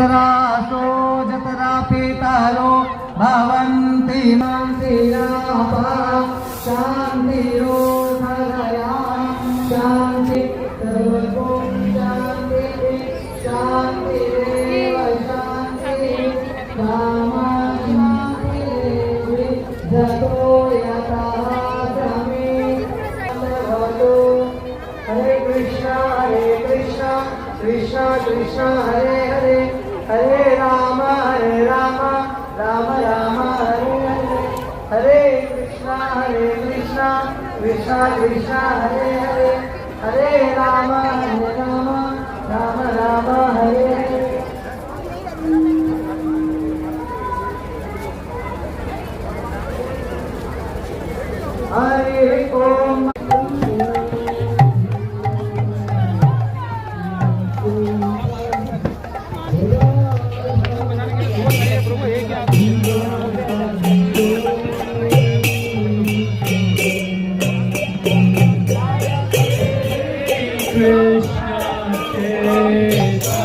रुद्रासो जतरा पीतालो भवन्ति मंसिरापा शान्तिरोधया शान्ति सर्वं शान्ति शान्तिरेव शान्ति कामा शान्तिरेव जतो यथा भ्रमे भवतु। हरे कृष्णा कृष्णा कृष्णा हरे हरे हरे राम राम राम हरे हरे हरे कृष्णा कृष्णा कृष्णा हरे हरे हरे राम राम राम हरे हरे। हरि ओम। Krishna